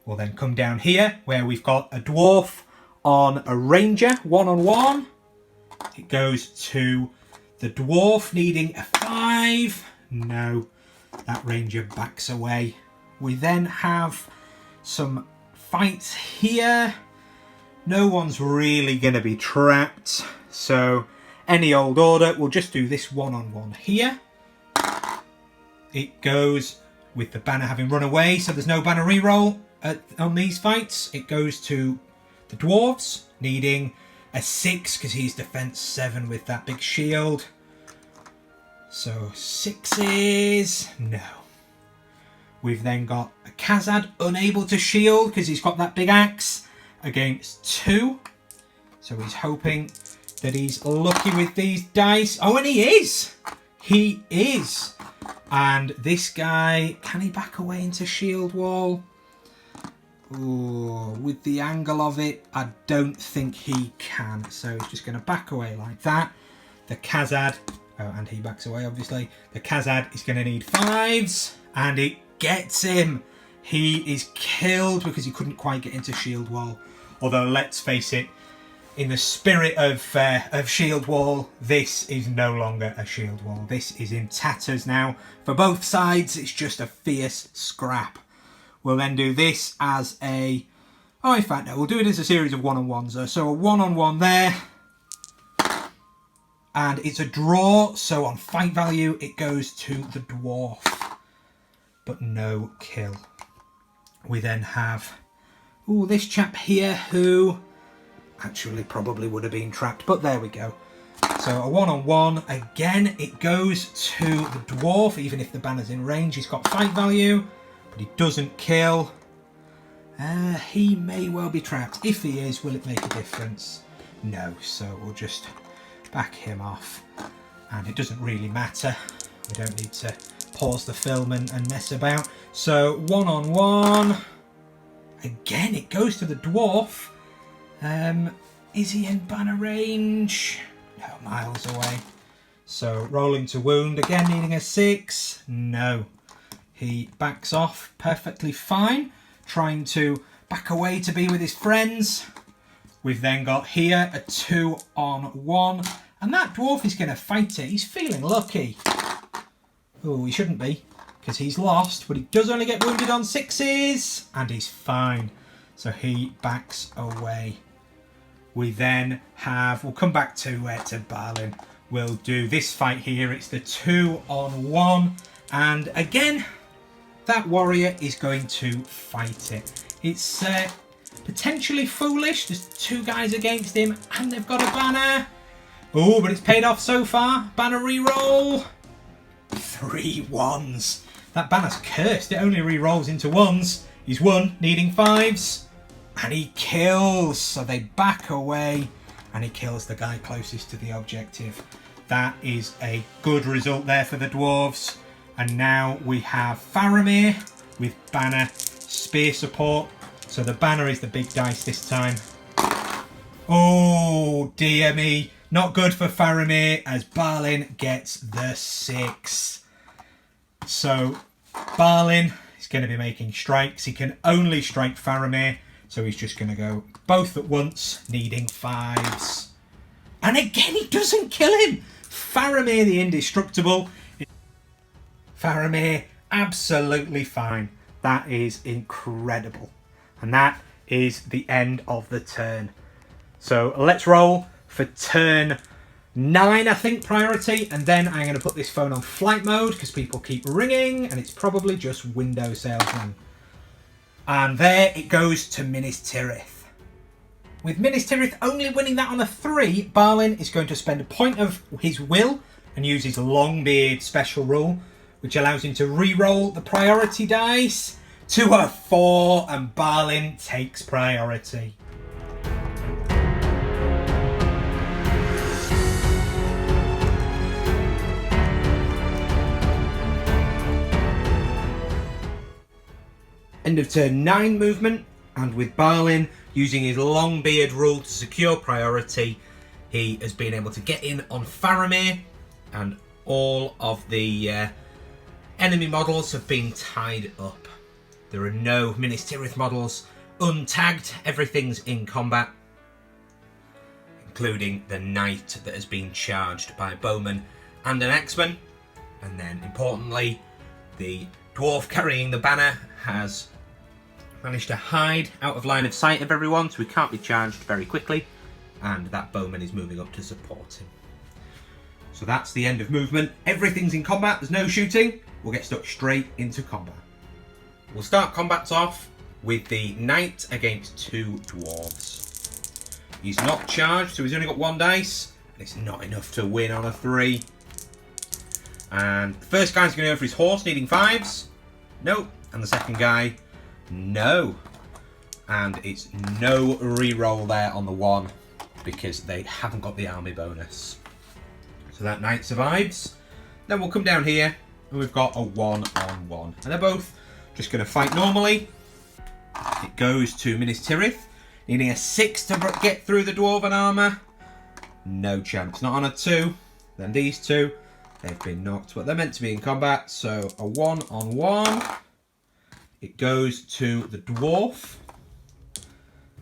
We'll then come down here, where we've got a dwarf on a ranger, one-on-one. It goes to the dwarf, needing a 5. No, that ranger backs away. We then have some fights here. No one's really going to be trapped, so any old order. We'll just do this one-on-one here. It goes with the banner having run away, so there's no banner reroll on these fights. It goes to the dwarves, needing a 6 because he's defense 7 with that big shield. So 6s, no. We've then got a Khazad unable to shield because he's got that big axe against 2. So he's hoping that he's lucky with these dice. Oh, and he is! He is! And this guy, can he back away into shield wall? Oh, with the angle of it, I don't think he can. So he's just going to back away like that. The Khazad, oh, and he backs away obviously. The Khazad is going to need 5s, and it gets him. He is killed because he couldn't quite get into shield wall. Although let's face it, in the spirit of shield wall, this is no longer a shield wall. This is in tatters now. For both sides, it's just a fierce scrap. We'll then do this as a... Oh, in fact, no, we'll do it as a series of one-on-ones. So a one-on-one there. And it's a draw, so on fight value, it goes to the dwarf. But no kill. We then have... Oh, this chap here who... actually probably would have been trapped, but there we go. So a one-on-one. Again, it goes to the dwarf, even if the banner's in range. He's got fight value, but he doesn't kill. He may well be trapped. If he is, will it make a difference? No, so we'll just back him off. And it doesn't really matter. We don't need to pause the film and mess about. So one-on-one. Again, it goes to the dwarf. Is he in banner range? No, miles away. So rolling to wound, again needing a 6. No. He backs off perfectly fine, trying to back away to be with his friends. We've then got here a 2-on-1, and that dwarf is going to fight it. He's feeling lucky. Oh, he shouldn't be, because he's lost, but he does only get wounded on 6s, and he's fine. So he backs away. We then have, we'll come back to Balin. We'll do this fight here. It's the 2-on-1. And again, that warrior is going to fight it. It's potentially foolish. There's 2 guys against him and they've got a banner. Oh, but it's paid off so far. Banner reroll. 3 1s. That banner's cursed. It only rerolls into 1s. He's won, needing 5s. And he kills, so they back away, and he kills the guy closest to the objective. That is a good result there for the dwarves. And now we have Faramir with banner spear support. So the banner is the big dice this time. Oh dear me, not good for Faramir as Balin gets the 6. So Balin is going to be making strikes. He can only strike Faramir. So he's just going to go both at once, needing 5s. And again, he doesn't kill him. Faramir the Indestructible. Faramir, absolutely fine. That is incredible. And that is the end of the turn. So let's roll for turn 9, I think, priority. And then I'm going to put this phone on flight mode because people keep ringing. And it's probably just Windows salesman. And there it goes to Minas Tirith. With Minas Tirith only winning that on a 3, Balin is going to spend a point of his will and use his Longbeard special rule, which allows him to re-roll the priority dice to a 4, and Balin takes priority. End of turn 9 movement, and with Balin using his long beard rule to secure priority, he has been able to get in on Faramir, and all of the enemy models have been tied up. There are no Minas Tirith models untagged, everything's in combat, including the knight that has been charged by a bowman and an axeman. And then importantly, the dwarf carrying the banner has managed to hide out of line of sight of everyone, so he can't be charged very quickly, and that bowman is moving up to support him. So that's the end of movement. Everything's in combat, there's no shooting. We'll get stuck straight into combat. We'll start combats off with the knight against 2 dwarves. He's not charged, so he's only got 1 dice, and it's not enough to win on a 3. And the first guy's going to go for his horse, needing 5s. Nope. And the second guy, no. And it's no reroll there on the 1 because they haven't got the army bonus. So that knight survives. Then we'll come down here and we've got a 1-on-1. And they're both just going to fight normally. It goes to Minas Tirith, needing a 6 to get through the dwarven armour. No chance. Not on a 2. Then these two, they've been knocked, but they're meant to be in combat. So a 1-on-1. It goes to the dwarf.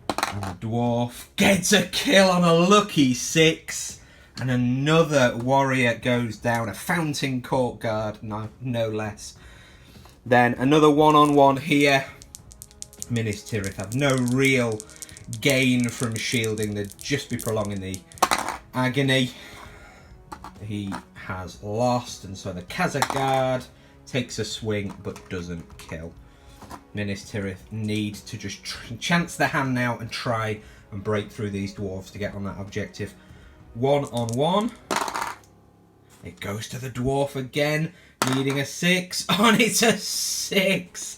And the dwarf gets a kill on a lucky 6. And another warrior goes down. A fountain court guard, no less. Then another 1-on-1 here. Minas Tirith have no real gain from shielding. They'd just be prolonging the agony. He has lost, and so the Khazar guard takes a swing but doesn't kill. Minas Tirith need to just chance their hand now and try and break through these dwarves to get on that objective. 1-on-1. It goes to the dwarf again, needing a 6. Oh, and it's a 6.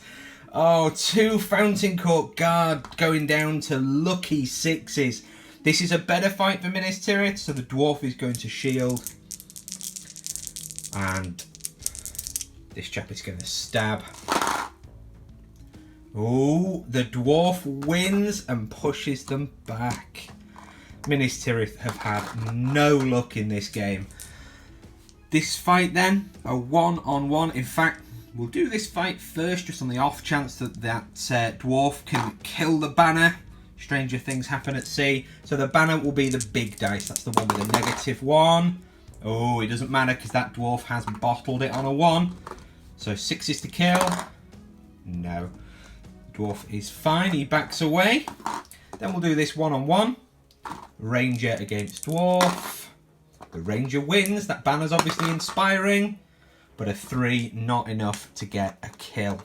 Oh, 2 Fountain Court guard going down to lucky 6s. This is a better fight for Minas Tirith, so the dwarf is going to shield. And this chap is going to stab. Oh, the dwarf wins and pushes them back. Minas Tirith have had no luck in this game. This fight then, a 1-on-1. In fact, we'll do this fight first just on the off chance that dwarf can kill the banner. Stranger things happen at sea. So the banner will be the big dice. That's the one with a -1. Oh, it doesn't matter because that dwarf has bottled it on a 1. So 6 is to kill. No. Dwarf is fine. He backs away. Then we'll do this 1-on-1. Ranger against dwarf. The ranger wins. That banner's obviously inspiring. But a 3, not enough to get a kill.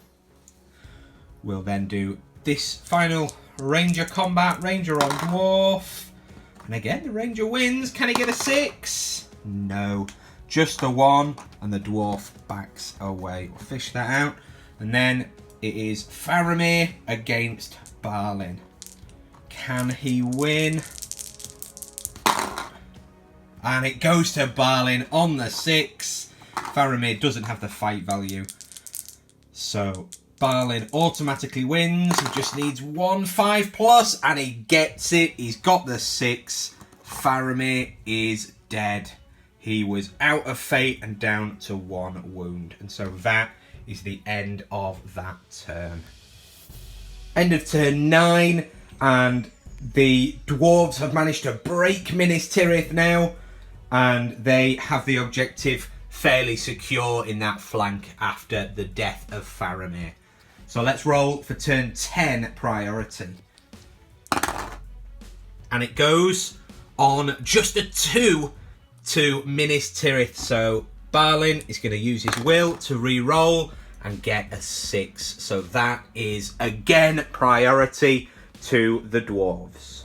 We'll then do this final ranger combat. Ranger on dwarf. And again, the ranger wins. Can he get a 6? No. Just a 1. And the dwarf backs away. We'll fish that out. And then it is Faramir against Balin. Can he win? And it goes to Balin on the 6. Faramir doesn't have the fight value. So Balin automatically wins. He just needs 1 5+, and he gets it. He's got the 6. Faramir is dead. He was out of fate and down to 1 wound. And so that is the end of that turn. End of turn 9, and the dwarves have managed to break Minas Tirith now, and they have the objective fairly secure in that flank after the death of Faramir. So let's roll for turn 10 priority. And it goes on just a 2 to Minas Tirith. So Balin is going to use his will to re-roll and get a 6. So that is again priority to the dwarves.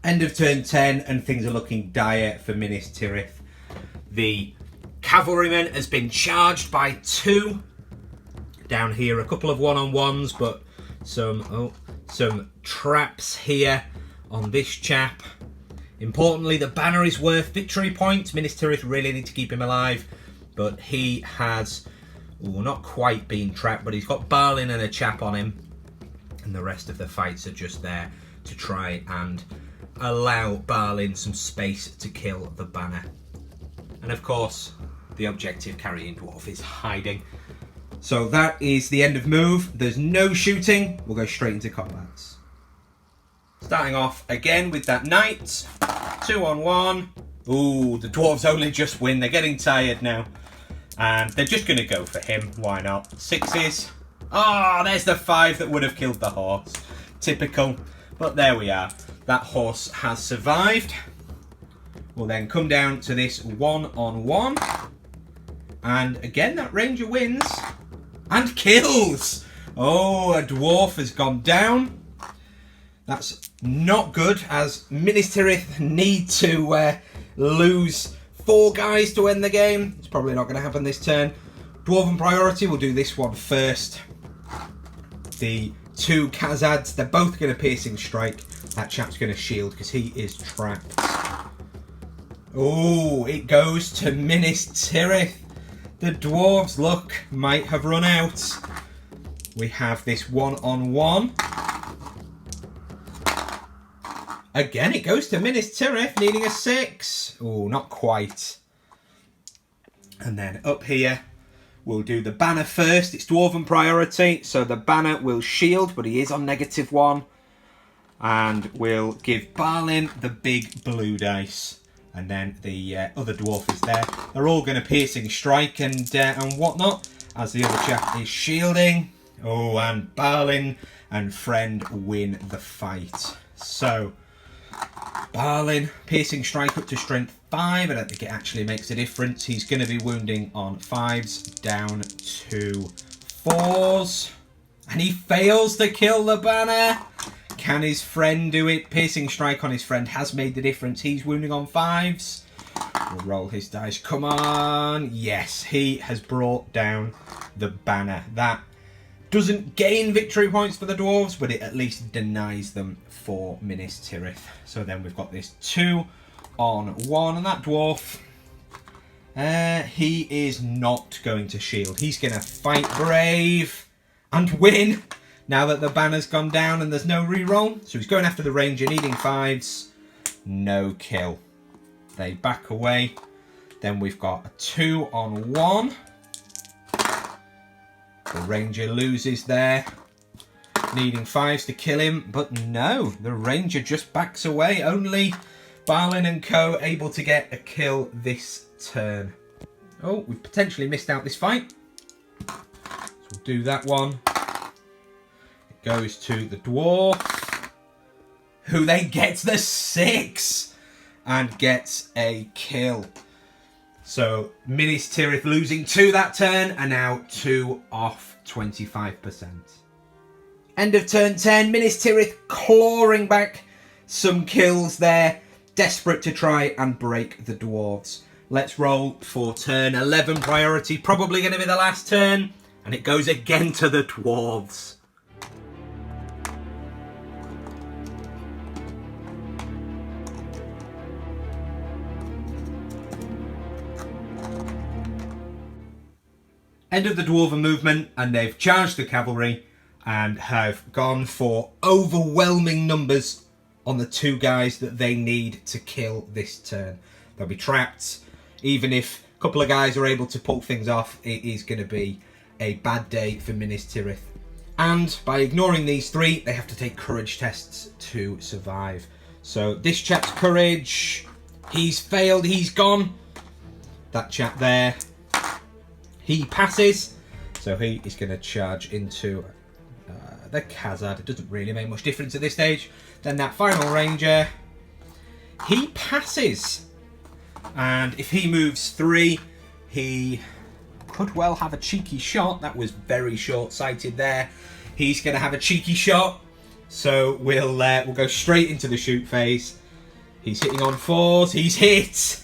End of turn 10 and things are looking dire for Minas Tirith. The cavalryman has been charged by 2 down here. A couple of one-on-ones, but some traps here on this chap. Importantly, the banner is worth victory points. Minas Tirith really need to keep him alive, but he has not quite been trapped, but he's got Balin and a chap on him, and the rest of the fights are just there to try and allow Balin some space to kill the banner. And of course, the objective carrying dwarf is hiding. So that is the end of move. There's no shooting. We'll go straight into combats. Starting off again with that knight. 2-on-1. Ooh, the dwarves only just win. They're getting tired now. And they're just going to go for him. Why not? 6s. Ah, there's the 5 that would have killed the horse. Typical. But there we are. That horse has survived. We'll then come down to this 1-on-1. And again, that ranger wins. And kills. Oh, a dwarf has gone down. That's not good, as Minas Tirith need to lose 4 guys to end the game. It's probably not going to happen this turn. Dwarven priority, we'll do this one first. The 2 Khazads, they're both going to piercing strike. That chap's going to shield because he is trapped. Oh, it goes to Minas Tirith. The dwarves, look, might have run out. We have this 1-on-1. Again, it goes to Minas Tirith, needing a 6. Oh, not quite. And then up here, we'll do the banner first. It's dwarven priority, so the banner will shield, but he is on -1. And we'll give Balin the big blue dice. And then the other dwarf is there. They're all going to piercing strike and whatnot, as the other chap is shielding. Oh, and Balin and friend win the fight. So, Balin, piercing strike up to strength 5. I don't think it actually makes a difference. He's going to be wounding on 5s down to 4s. And he fails to kill the banner. Can his friend do it? Piercing strike on his friend has made the difference. He's wounding on 5s. We'll roll his dice. Come on. Yes, he has brought down the banner. That doesn't gain victory points for the dwarves, but it at least denies them for Minas Tirith. So then we've got this 2-on-1, and that dwarf, he is not going to shield. He's going to fight brave and win now that the banner's gone down and there's no reroll. So he's going after the ranger, needing 5s. No kill. They back away. Then we've got a 2-on-1. The ranger loses there, needing 5s to kill him, but no, the ranger just backs away. Only Balin and co able to get a kill this turn. Oh, we've potentially missed out this fight. So we'll do that one. It goes to the dwarf, who then gets the 6 and gets a kill. So Minas Tirith losing 2 that turn, and now 2 off 25%. End of turn 10, Minas Tirith clawing back some kills there, desperate to try and break the dwarves. Let's roll for turn 11 priority, probably going to be the last turn, and it goes again to the dwarves. End of the dwarven movement, and they've charged the cavalry and have gone for overwhelming numbers on the 2 guys that they need to kill this turn. They'll be trapped. Even if a couple of guys are able to pull things off, it is going to be a bad day for Minas Tirith. And by ignoring these 3, they have to take courage tests to survive. So this chap's courage, he's failed, he's gone. That chap there, he passes, so he is going to charge into the Khazad. It doesn't really make much difference at this stage. Then that final ranger, he passes. And if he moves 3, he could well have a cheeky shot. That was very short-sighted there. He's going to have a cheeky shot, so we'll go straight into the shoot phase. He's hitting on 4s. He's hit.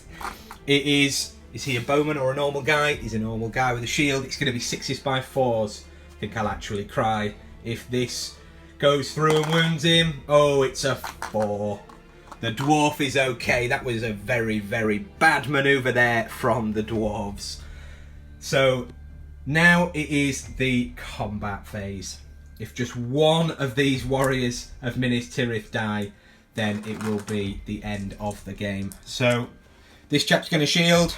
It is he a bowman or a normal guy? He's a normal guy with a shield. It's going to be 6s by 4s. think I'll actually cry if this goes through and wounds him. Oh, it's a 4. The dwarf is okay. That was a very, very bad manoeuvre there from the dwarves. So now it is the combat phase. If just one of these warriors of Minas Tirith die, then it will be the end of the game. So this chap's going to shield,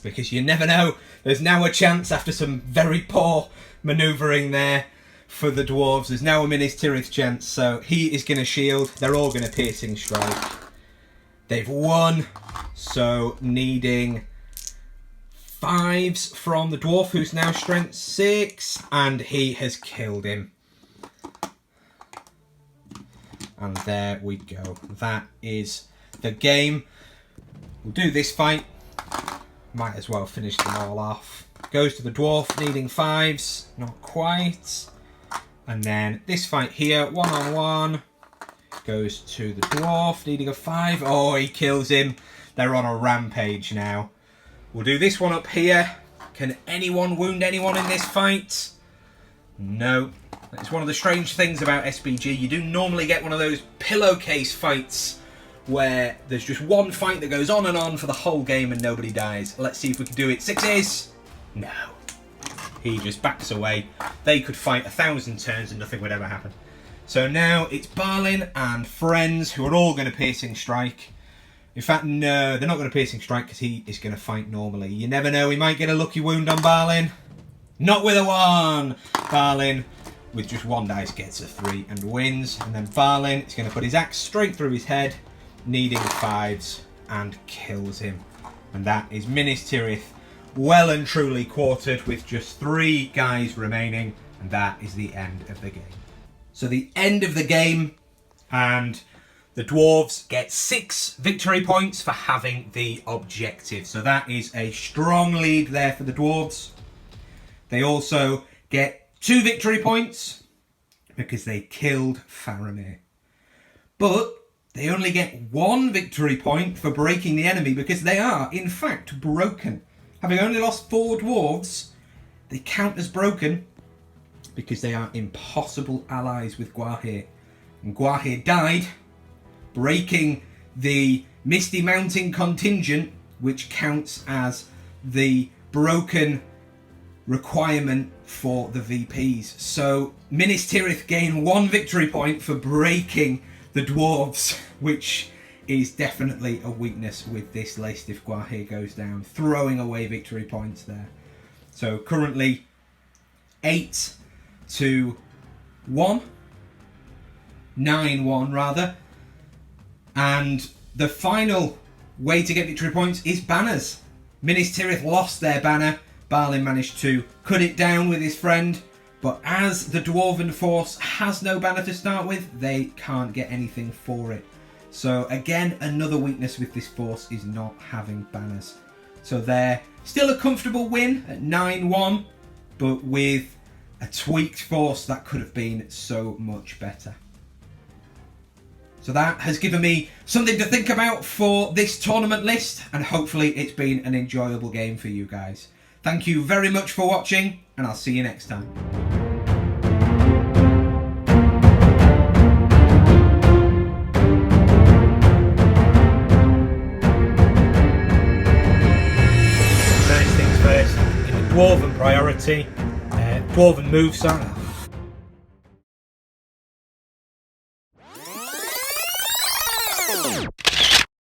because you never know. There's now a chance after some very poor manoeuvring there for the dwarves. There's now a Minas Tirith chance, so he is going to shield. They're all going to piercing strike. They've won, so needing 5s from the dwarf, who's now strength 6, and he has killed him. And there we go. That is the game. We'll do this fight. Might as well finish them all off. Goes to the dwarf, needing 5s. Not quite. And then this fight here, 1-on-1. Goes to the dwarf, needing a 5. Oh, he kills him. They're on a rampage now. We'll do this one up here. Can anyone wound anyone in this fight? No. It's one of the strange things about SBG. You do normally get one of those pillowcase fights where there's just one fight that goes on and on for the whole game and nobody dies. Let's see if we can do it. 6s. No. He just backs away. They could fight 1,000 turns and nothing would ever happen. So now it's Balin and friends who are all going to piercing strike. In fact, no, they're not going to piercing strike because he is going to fight normally. You never know, he might get a lucky wound on Balin. Not with a 1. Balin, with just 1 dice, gets a 3 and wins. And then Balin is going to put his axe straight through his head, needing 5s, and kills him. And that is Minas Tirith well and truly quartered with just 3 guys remaining. And that is the end of the game. So the end of the game, and the dwarves get 6 victory points for having the objective. So that is a strong lead there for the dwarves. They also get 2 victory points because they killed Faramir. But they only get 1 victory point for breaking the enemy because they are, in fact, broken. Having only lost 4 dwarves, they count as broken because they are impossible allies with Gwaihir. And Gwaihir died, breaking the Misty Mountain contingent, which counts as the broken requirement for the VPs. So Minas Tirith gain 1 victory point for breaking the dwarves, which is definitely a weakness with this list if Gwaihir goes down, throwing away victory points there. So currently 8-1, 9-1 rather, and the final way to get victory points is banners. Minas Tirith lost their banner. Balin managed to cut it down with his friend, but as the Dwarven force has no banner to start with, they can't get anything for it. So again, another weakness with this force is not having banners. So they're still a comfortable win at 9-1, but with a tweaked force that could have been so much better. So that has given me something to think about for this tournament list, and hopefully it's been an enjoyable game for you guys. Thank you very much for watching, and I'll see you next time. First things first, in the Dwarven priority, Dwarven moveset.